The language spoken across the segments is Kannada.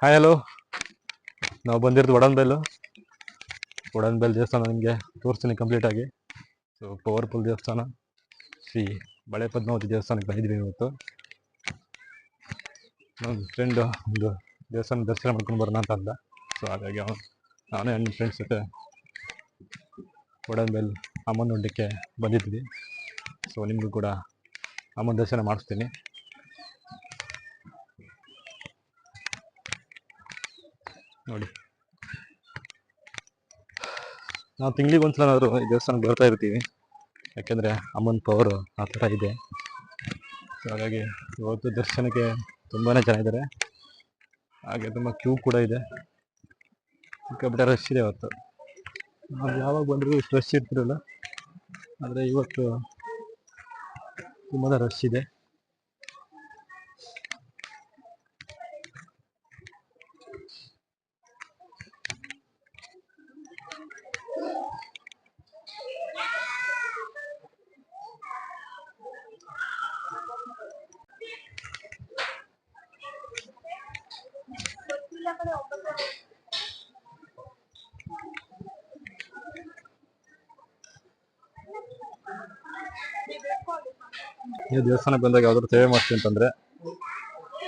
Hi hello. ನಾವು ಬಂದಿರೋದು ಒಡನ್ಬೆಲ್ ದೇವಸ್ಥಾನ ನಿಮಗೆ ತೋರಿಸ್ತೀನಿ ಕಂಪ್ಲೀಟಾಗಿ. ಸೊ ಪವರ್ಫುಲ್ ದೇವಸ್ಥಾನ, ಶ್ರೀ ಬಳೆ ಪದ್ಮಾವತಿ ದೇವಸ್ಥಾನಕ್ಕೆ ಬಂದಿದ್ವಿ ಇವತ್ತು. ನನ್ನ ಫ್ರೆಂಡ್ ಒಂದು ದೇವಸ್ಥಾನ ದರ್ಶನ ಮಾಡ್ಕೊಂಡು ಬರೋಣ ಅಂತ ಅಂದ. ಸೊ ಹಾಗಾಗಿ ನಾನೇ ನನ್ನ ಫ್ರೆಂಡ್ಸ್ ಜೊತೆ ಒಡನ್ಬೆಲ್ ಅಮ್ಮನ ನೋಡಲಿಕ್ಕೆ ಬಂದಿದ್ವಿ. ಸೊ ನಿಮಗೂ ಕೂಡ ಅಮ್ಮನ ದರ್ಶನ ಮಾಡಿಸ್ತೀನಿ ನೋಡಿ. ನಾವು ತಿಂಗಳಿಗೆ ಒಂದ್ಸಲನಾದರೂ ಈ ದೇವಸ್ಥಾನಕ್ಕೆ ಬರ್ತಾ ಇರ್ತೀವಿ, ಯಾಕೆಂದರೆ ಅಮ್ಮನ ಪವರು ಆ ಥರ ಇದೆ. ಸೊ ಹಾಗಾಗಿ ಇವತ್ತು ದರ್ಶನಕ್ಕೆ ತುಂಬಾ ಜನ ಇದ್ದಾರೆ, ಹಾಗೆ ತುಂಬ ಕ್ಯೂ ಕೂಡ ಇದೆ, ಸಿಕ್ಕಾಪಟ್ಟೆ ರಶ್ ಇದೆ ಇವತ್ತು. ನಾವು ಯಾವಾಗ ಬಂದರೂ ಇಷ್ಟು ರಶ್ ಇರ್ತಿರಲ್ಲ, ಆದರೆ ಇವತ್ತು ತುಂಬಾ ರಶ್ ಇದೆ. ನೀವು ದೇವಸ್ಥಾನಕ್ಕೆ ಬಂದಾಗ ಯಾವ್ದಾದ್ರು ಸೇವೆ ಮಾಡ್ತೀವಿ ಅಂತಂದರೆ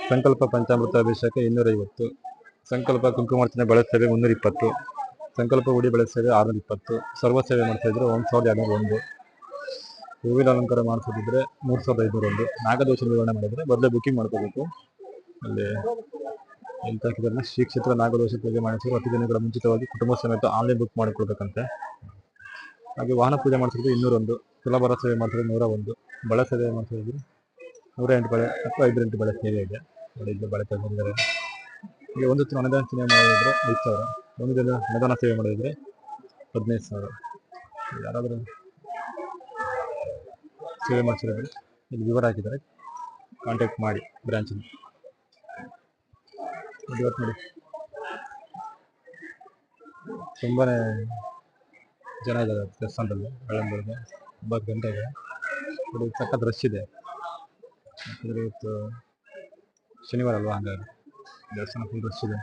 ಸಂಕಲ್ಪ ಪಂಚಾಮೃತ ಅಭಿಷೇಕ 250, ಸಂಕಲ್ಪ ಕುಂಕುಮಾರ್ಚನೆ ಬೆಳೆ ಸೇವೆ 320, ಸಂಕಲ್ಪ ಉಡಿ ಬೆಳೆ ಸೇವೆ 620, ಸರ್ವ ಸೇವೆ ಮಾಡ್ತಾಯಿದ್ರೆ 1201, ಹೂವಿನ ಅಲಂಕಾರ ಮಾಡಿಸೋದಿದ್ರೆ 3501, ನಾಗದೋಷ ನಿರ್ವಹಣೆ ಮಾಡಿದರೆ ಮೊದಲೇ ಬುಕ್ಕಿಂಗ್ ಮಾಡ್ಕೋಬೇಕು. ಅಲ್ಲಿ ಎಂತ ಹಾಕಿದ್ರೆ ಶ್ರೀ ಕ್ಷೇತ್ರ ನಾಗದೋಷ ಪೂಜೆ ಮಾಡಿಸಿದ್ರೆ 10 ದಿನಗಳ ಮುಂಚಿತವಾಗಿ ಕುಟುಂಬ ಸಮೇತ ಆನ್ಲೈನ್ ಬುಕ್ ಮಾಡಿಕೊಳ್ಬೇಕಂತೆ. ಹಾಗೆ ವಾಹನ ಪೂಜೆ ಮಾಡಿಸಿದ್ರೆ 201, ತುಲಾಭಾರ ಸೇವೆ ಮಾಡಿಸಿದ್ರೆ 101, ಬಳೆ ಸೇವೆ ಮಾಡಿಸಿದ್ರೆ 108 ಬಳೆ ಅಥವಾ 5 ಬಳೆ ಸೇವೆ ಇದೆ. ಇದು ಬಳೆ ತಗೊಂಡಿದ್ದಾರೆ. ಈಗ ಒಂದು ದಿನ ಅನ್ನದಾನ ಸೇವೆ ಮಾಡಿದ್ರೆ 5,000, ಒಂದು ದಿನ ಅನ್ನದಾನ ಸೇವೆ ಮಾಡಿದ್ರೆ 15,000. ಯಾರಾದರೂ ಸೇವೆ ಮಾಡಿಸಿದ್ರೆ ಇಲ್ಲಿ ವಿವರ ಹಾಕಿದ್ದಾರೆ, ಕಾಂಟ್ಯಾಕ್ಟ್ ಮಾಡಿ ಬ್ರಾಂಚಲ್ಲಿ. ಇವತ್ತು ನೋಡಿ ತುಂಬಾ ಜನ ಇದ್ದಾರೆ ದೇವಸ್ಥಾನದಲ್ಲಿ. ಬೆಳಗ್ಗೆ 9 ಗಂಟೆಗೆ ನೋಡಿ, ಸಖತ್ ರಶ್ ಇದೆ. ಯಾಕಂದರೆ ಇವತ್ತು ಶನಿವಾರ ಅಲ್ವಾ, ಹಾಗಾಗಿ ದೇವಸ್ಥಾನ ಫುಲ್ ರಶ್ ಇದೆ.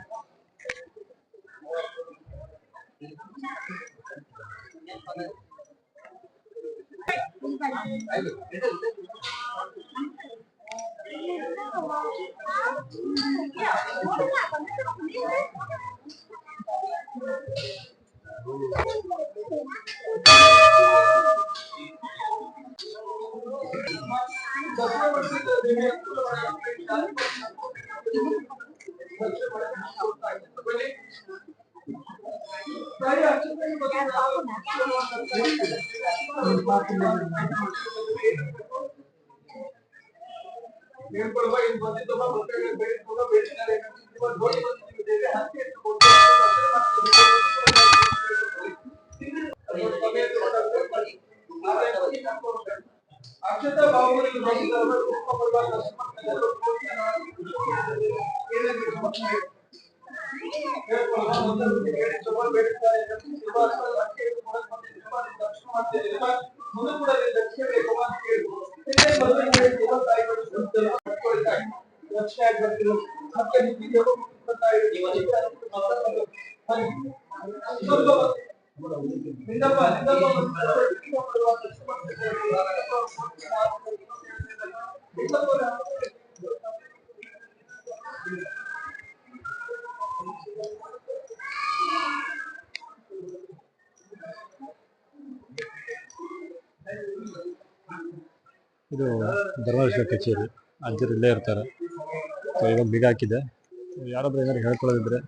ಇದು ಧರ್ಮದರ್ಶನ ಕಚೇರಿ, ಅಜ್ಜರು ಇಲ್ಲೇ ಇರ್ತಾರೆ. ಸೊ ಇವಾಗ ಬೀಗ ಹಾಕಿದೆ. ಯಾರಾದರೂ ಏನಾದ್ರು ಹೇಳ್ಕೊಳ್ಳೋದಿದ್ರೆ,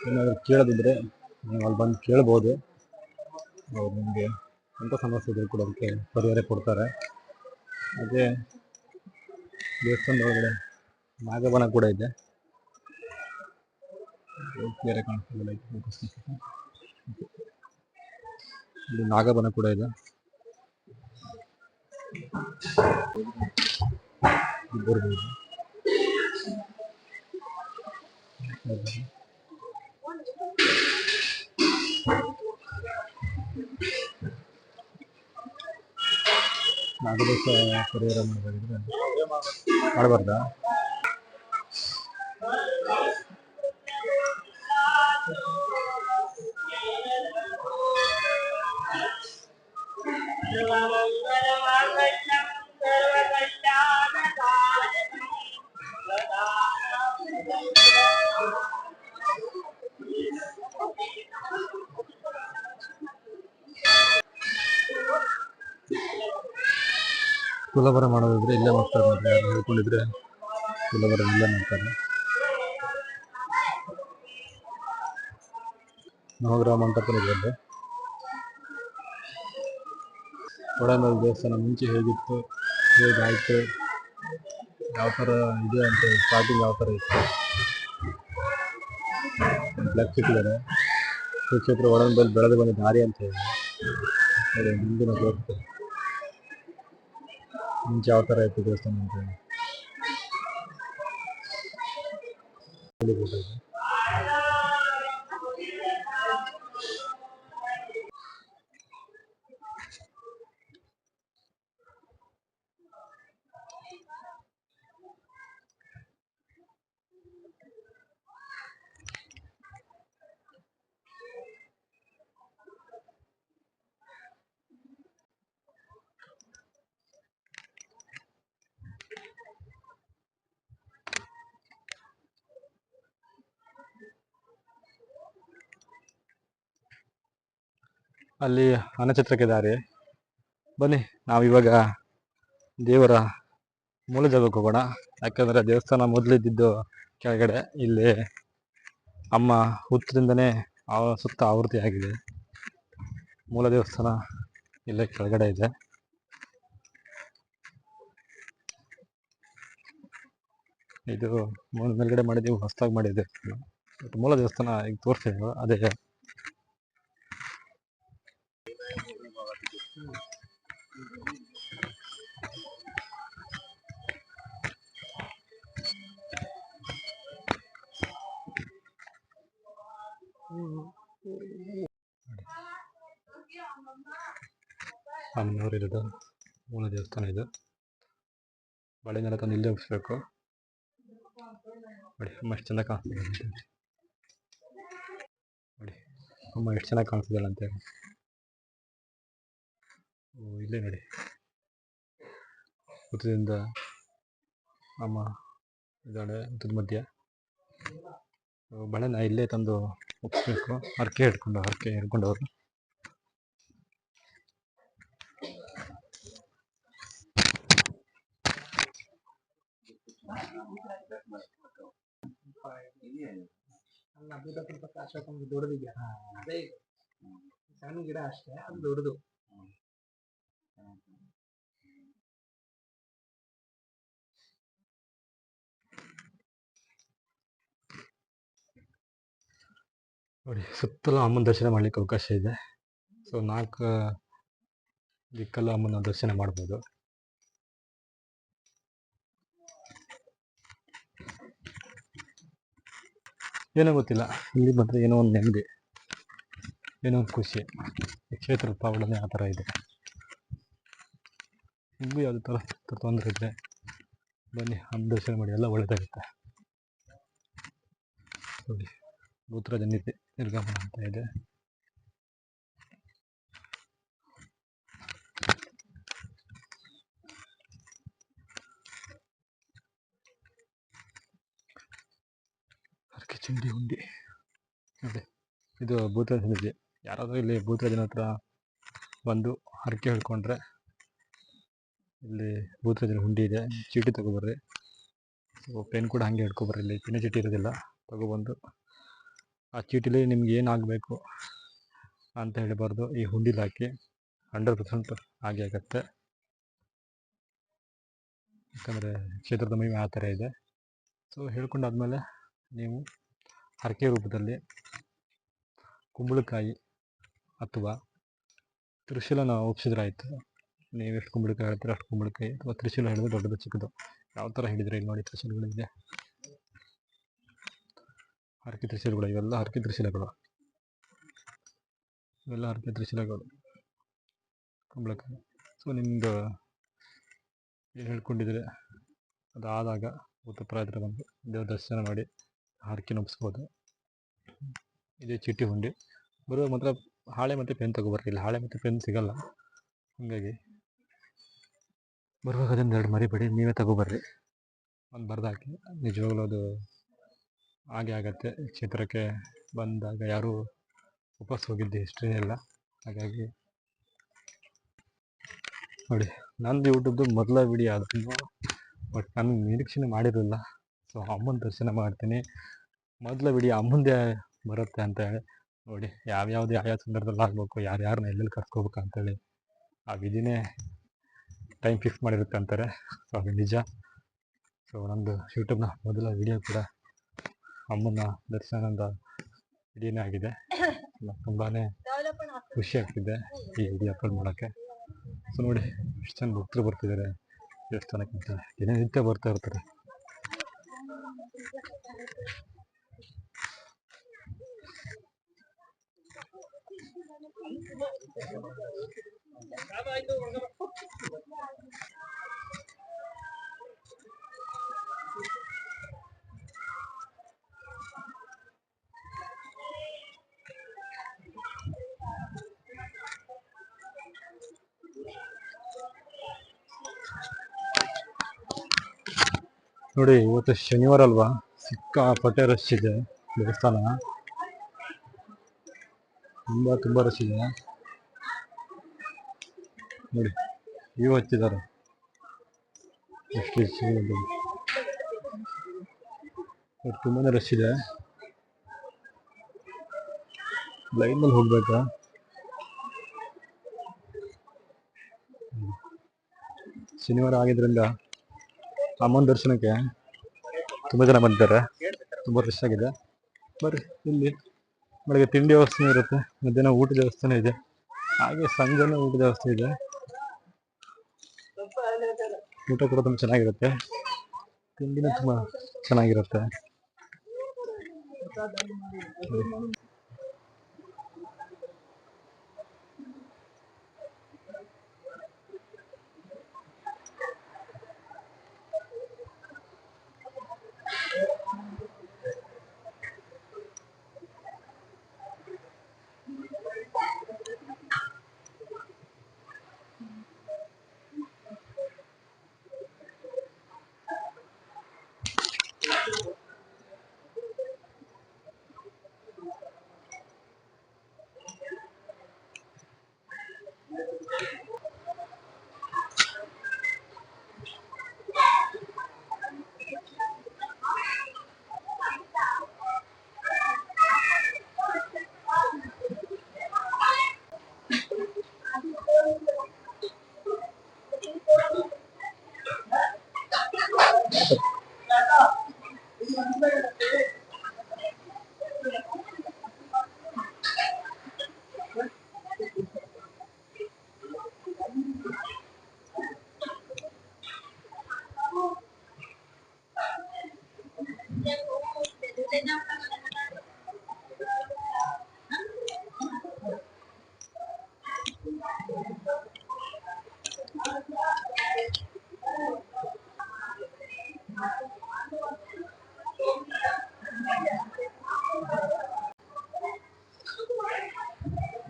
ಏನಾದರೂ ಕೇಳೋದಿದ್ರೆ ನೀವು ಅಲ್ಲಿ ಬಂದು ಕೇಳ್ಬೋದು. ಅವ್ರು ನಿಮಗೆ ಎಂಥ ಸಮಸ್ಯೆ ಇದ್ರೂ ಕೂಡ ಅದಕ್ಕೆ ಪರಿಹಾರ ಕೊಡ್ತಾರೆ. ಹಾಗೆ ದೇವಸ್ಥಾನದ ಒಳಗಡೆ ನಾಗಬನ ಕೂಡ ಇದೆ. ಬೇರೆ ಕಾಣಿಸ್ತಿಲ್ಲ, ಇಲ್ಲಿ ನಾಗಬನ ಕೂಡ ಇದೆ. ಬರ್ಬೋದು. ನಾಗದೋಷ ಪರಿಹಾರ ಮಾಡಬಾರ್ದಾ? ತುಲಾಭಾರ ಮಾಡೋದಿದ್ರೆ ಇಲ್ಲೇ ಮಾಡ್ತಾರೆ ನೋಡ್ರಿ, ಯಾರು ಹೇಳ್ಕೊಂಡಿದ್ರೆ ತುಲಾಭಾರ ಇಲ್ಲೇ ಮಾಡ್ತಾರೆ. ನವಗ್ರಹ ಮಂಟಪ ಇದೆ ಅಲ್ಲಿ. ಒಳಮೇಲೆ ದೇವಸ್ಥಾನ ಮುಂಚೆ ಹೇಗಿತ್ತು, ಹೇಗಾಯಿತು, ಯಾವ ಥರ ಇದೆ ಅಂತ ಸ್ಟಾರ್ಟಿಂಗ್ ಯಾವ ಥರ ಇತ್ತು ಫ್ಲೆಕ್ಸ್ ಇಟ್ಟಿದ್ದಾರೆ. ಕ್ಷೇತ್ರ ಒಳಮೇಲೆ ಬೆಳೆದು ಬಂದ ದಾರಿ ಅಂತ ಹೇಳಿ ಮುಂದಿನ ತೋರಿಸ್ತಾರೆ ಮುಂಚೆ ಯಾವ ಥರ ಇತ್ತು ದೇವಸ್ಥಾನ ಅಂತ ಹೇಳಿ. ಅಲ್ಲಿ ಅನಚಿತ್ರಕ್ಕೆ ದಾರಿ. ಬನ್ನಿ ನಾವಿವಾಗ ದೇವರ ಮೂಲ ಜಾಗಕ್ಕೆ ಹೋಗೋಣ. ಯಾಕಂದರೆ ದೇವಸ್ಥಾನ ಮೊದಲಿದ್ದು ಕೆಳಗಡೆ, ಇಲ್ಲಿ ಅಮ್ಮ ಹುತ್ತದಿಂದನೇ ಸುತ್ತ ಆವೃತ್ತಿ ಆಗಿದೆ. ಮೂಲ ದೇವಸ್ಥಾನ ಇಲ್ಲೇ ಕೆಳಗಡೆ ಇದೆ. ಇದು ಮೇಲ್ಗಡೆ ಮಾಡಿದ್ದೀವಿ, ಹೊಸದಾಗಿ ಮಾಡಿದೆ. ಮೂಲ ದೇವಸ್ಥಾನ ಈಗ ತೋರಿಸ್ತೀವಿ, ಅದೇ ಅಮ್ಮನವರು ಇರೋದು ಮೂಲ ದೇವಸ್ಥಾನ. ಇದು ಬಳೆನೆಲ್ಲ ತಂದು ಇಲ್ಲೇ ಉಳಿಸ್ಬೇಕು. ನೋಡಿ ಅಮ್ಮ ಎಷ್ಟು ಚೆನ್ನಾಗಿ ಕಾಣಿಸ್ತಿದೆ ನೋಡಿ, ಅಮ್ಮ ಎಷ್ಟು ಚೆನ್ನಾಗಿ ಕಾಣಿಸ್ತಿದ್ದಲ್ಲ ಅಂತೇಳಿ. ಇಲ್ಲೇ ನೋಡಿ, ಹುತ್ತದಿಂದ ಅಮ್ಮ ಇದ್ದಾಳೆ, ಹುತ್ತದ ಮಧ್ಯೆ. ಬಳೆನ ಇಲ್ಲೇ ತಂದು ಒಪ್ಪಿಸ್ಬೇಕು. ಹರಕೆ ಹಿಡ್ಕೊಂಡವರು. ದೊಡ್ಡದಿದೆಯಾ ಅದೇ ಸಣ್ಣ ಗಿಡ ಅಷ್ಟೇ, ಅದು ದೊಡ್ಡದು. ನೋಡಿ ಸುತ್ತಲೂ ಅಮ್ಮನ ದರ್ಶನ ಮಾಡಲಿಕ್ಕೆ ಅವಕಾಶ ಇದೆ. ಸೊ 4 ದಿಕ್ಕಲ್ಲೂ ಅಮ್ಮನ ದರ್ಶನ ಮಾಡ್ಬೋದು. ಏನೋ ಗೊತ್ತಿಲ್ಲ, ಇಲ್ಲಿ ಬಂದರೆ ಏನೋ ಒಂದು ನೆಮ್ಮದಿ, ಏನೋ ಒಂದು ಖುಷಿ. ಕ್ಷೇತ್ರದ ಪಾವಡನೆ ಆ ಥರ ಇದೆ. ನಿಮಗೂ ಯಾವುದೇ ಥರ ತೊಂದರೆ ಇದ್ದರೆ ಬನ್ನಿ, ಅಮ್ಮ ದರ್ಶನ ಮಾಡಿ, ಎಲ್ಲ ಒಳ್ಳೆಯದಾಗುತ್ತೆ. ನೋಡಿ ಭೂತರಾಜ ನಿರ್ಗಮನ ಅಂತ ಇದೆ. ಹರಕೆ ಚಂಡಿ ಹುಂಡಿ ನೋಡಿ, ಇದು ಭೂತರಾಜ ಸನ್ನಿಧಿ. ಯಾರಾದರೂ ಇಲ್ಲಿ ಭೂತರಾಜನ ಹತ್ರ ಬಂದು ಹರಕೆ ಹೇಳ್ಕೊಂಡ್ರೆ ಇಲ್ಲಿ ಭೂತರಾಜನ ಹುಂಡಿ ಇದೆ. ಚೀಟಿ ತಗೊಬರ್ರಿ. ಪೆನ್ ಕೂಡ ಹಾಗೆ ಹಿಡ್ಕೊಬರ್ರಿ. ಇಲ್ಲಿ ಪೆನ್ ಚೀಟಿ ಇರೋದಿಲ್ಲ, ತಗೊಬಂದು ಆ ಚೀಟಿಲಿ ನಿಮ್ಗೆ ಏನಾಗಬೇಕು ಅಂತ ಹೇಳಿಬಾರ್ದು, ಈ ಹುಂಡಿಲಿ ಹಾಕಿ 100% ಹಾಗೆ ಆಗುತ್ತೆ. ಯಾಕಂದರೆ ಕ್ಷೇತ್ರದ ಮಹಿಮೆ ಆ ಥರ ಇದೆ. ಸೊ ಹೇಳ್ಕೊಂಡಾದ್ಮೇಲೆ ನೀವು ಹರಕೆ ರೂಪದಲ್ಲಿ ಕುಂಬಳಕಾಯಿ ಅಥವಾ ತ್ರಿಶೂಲನ ಒಪ್ಪಿಸಿದ್ರಾಯ್ತು. ನೀವು ಎಷ್ಟು ಕುಂಬಳಕಾಯಿ ಹೇಳ್ತೀರೋ ಅಷ್ಟು ಕುಂಬಳಕಾಯಿ, ಅಥವಾ ತ್ರಿಶೂಲ ಹಿಡಿದ್ರೆ ದೊಡ್ಡದು ಚಿಕ್ಕದು ಯಾವ ಥರ ಹಿಡಿದ್ರೆ. ಇಲ್ಲಿ ನೋಡಿ ತ್ರಿಶೂಲಗಳಿದೆ, ಹರಕೆ ತ್ರಿಶೂಲಗಳು. ಇವೆಲ್ಲ ಹರಕೆ ತ್ರಿಶೂಲಗಳು, ಕುಂಬಳಕಾಯಿ. ಸೊ ನಿಮ್ಮದು ಏನು ಹೇಳ್ಕೊಂಡಿದ್ರೆ ಅದಾದಾಗ ಭೂತಪ್ರಾಯ ಹತ್ರ ಬಂದು ದೇವ್ರ ದರ್ಶನ ಮಾಡಿ ಹರಕೆ ಒಪ್ಪಿಸ್ಬೋದು. ಇದೇ ಚೀಟಿ ಹುಂಡಿ. ಬರುವಾಗ ಮಾತ್ರ ಹಾಳೆ ಮತ್ತು ಪೆನ್ ತಗೊಬರ್ರಿ. ಇಲ್ಲಿ ಹಾಳೆ ಮತ್ತು ಪೆನ್ ಸಿಗಲ್ಲ, ಹಂಗಾಗಿ ಬರುವಾಗ ಅದೊಂದು 2 ಮರಿಬೇಡಿ, ನೀವೇ ತಗೊಬರ್ರಿ. ಒಂದು ಬರ್ದಾಕಿ. ನಿಜವಾಗ್ಲೂ ಅದು ಹಾಗೆ ಆಗತ್ತೆ. ಚಿತ್ರಕ್ಕೆ ಬಂದಾಗ ಯಾರೂ ವಾಪಸ್ ಹೋಗಿದ್ದು ಹಿಸ್ಟ್ರಿ ಇಲ್ಲ. ಹಾಗಾಗಿ ನೋಡಿ, ನಂದು ಯೂಟ್ಯೂಬ್ದು ಮೊದಲ ವಿಡಿಯೋ ಆದ್ರೂ ಬಟ್ ನಾನು ನಿರೀಕ್ಷಣೆ ಮಾಡಿರಲಿಲ್ಲ. ಸೊ ಅಮ್ಮನ ದರ್ಶನ ಮಾಡ್ತೀನಿ. ಮೊದಲ ವಿಡಿಯೋ ಅಮ್ಮಂದೇ ಬರುತ್ತೆ ಅಂತ ಹೇಳಿ ನೋಡಿ, ಯಾವ್ಯಾವ ಸಂದರ್ಭದಲ್ಲಿ ಆಗಬೇಕು, ಯಾರ್ಯಾರನ್ನ ಎಲ್ಲೆಲ್ಲಿ ಕರ್ಸ್ಕೋಬೇಕು ಅಂತೇಳಿ ಆ ವಿಧಿನೇ ಟೈಮ್ ಫಿಕ್ಸ್ ಮಾಡಿರುತ್ತೆ ಅಂತಾರೆ. ಸೊ ಅದು ನಿಜ. ಸೊ ನಮ್ಮದು ಯೂಟ್ಯೂಬ್ನ ಮೊದಲ ವಿಡಿಯೋ ಕೂಡ ಅಮ್ಮನ ದರ್ಶನದ ವಿಡಿಯೋನೇ ಆಗಿದೆ. ತುಂಬಾ ಖುಷಿ ಆಗ್ತಿದೆ ಈ ವಿಡಿಯೋ ಅಪ್ಲೋಡ್ ಮಾಡೋಕ್ಕೆ. ಸೊ ನೋಡಿ, ಎಷ್ಟು ಜನ ಭಕ್ತರು ಬರ್ತಿದ್ದಾರೆ ದೇವಸ್ಥಾನಕ್ಕೆ ಅಂತ. ದಿನನಿತ್ಯ ಬರ್ತಾ ಇರ್ತಾರೆ. ನೋಡಿ, ಇವತ್ತು ಶನಿವಾರ ಅಲ್ವಾ, ಸಿಕ್ಕಾಪಟ್ಟೆ ರಶ್ ಇದೆ ದೇವಸ್ಥಾನ. ತುಂಬಾ ರಶ್ ಇದೆ ನೋಡಿ. ಇವು ಹಚ್ಚಿದ್ದಾರೆ ಎಷ್ಟು ತುಂಬಾನೇ ರಶ್ ಇದೆ. ಲೈನಲ್ಲಿ ಹೋಗ್ಬೇಕಾ? ಶನಿವಾರ ಆಗಿದ್ರಿಂದ ಅಮ್ಮನ ದರ್ಶನಕ್ಕೆ ತುಂಬ ಜನ ಬಂದಿದ್ದಾರೆ. ತುಂಬ ರಶ್ ಆಗಿದೆ. ಬರ್ರಿ, ಇಲ್ಲಿ ಬೆಳಗ್ಗೆ ತಿಂಡಿ ವ್ಯವಸ್ಥೆ ಇರುತ್ತೆ, ಮಧ್ಯಾಹ್ನ ಊಟದ ವ್ಯವಸ್ಥೆ ಇದೆ, ಹಾಗೆ ಸಂಜೆನೂ ಊಟದ ವ್ಯವಸ್ಥೆ ಇದೆ. ಊಟ ಕೂಡ ತುಂಬ ಚೆನ್ನಾಗಿರುತ್ತೆ, ತಿಂಡಿನೂ ತುಂಬ ಚೆನ್ನಾಗಿರುತ್ತೆ.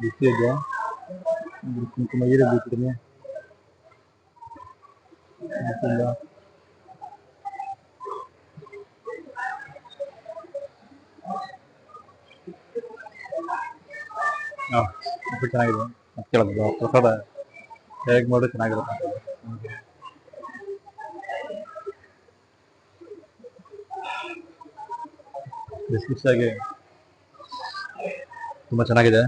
ಬಿಸಿ ಇದೆಯಾ? ಕುಂಕುಮ ಹೀರೆ ಬಿಟ್ಟಿದ್ದೀನಿ. ಚೆನ್ನಾಗಿದೆ. ಕೇಳೋದು ಪ್ರಸಾದ ಹೇಗೆ ಮಾಡೋದು ಚೆನ್ನಾಗಿರುತ್ತೆ. ಬಿಸಿ ತುಂಬ ಚೆನ್ನಾಗಿದೆ.